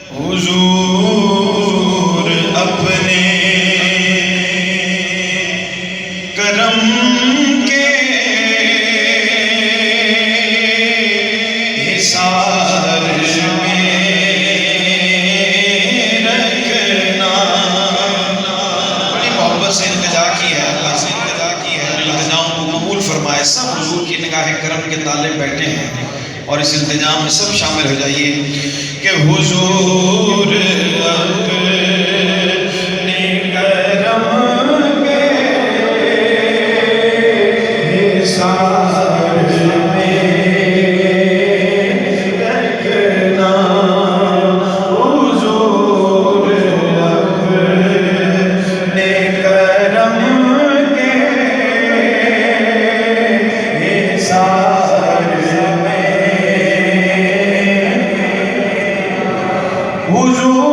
हुजूर अपने करम के हिसार में रखना। बड़ी मोहब्बत से इल्तिजा की है, अल्लाह से इल्तिजा की है, इल्तिजाओं को कबूल फरमाए। सब हुजूर की निगाह करम के ताले बैठे हैं और इस इल्तिजाम में सब शामिल हो जाइए कि हुजूर अपने करम के हिसार में रखना। हुजूर अपने करम के हिसार में हुजूर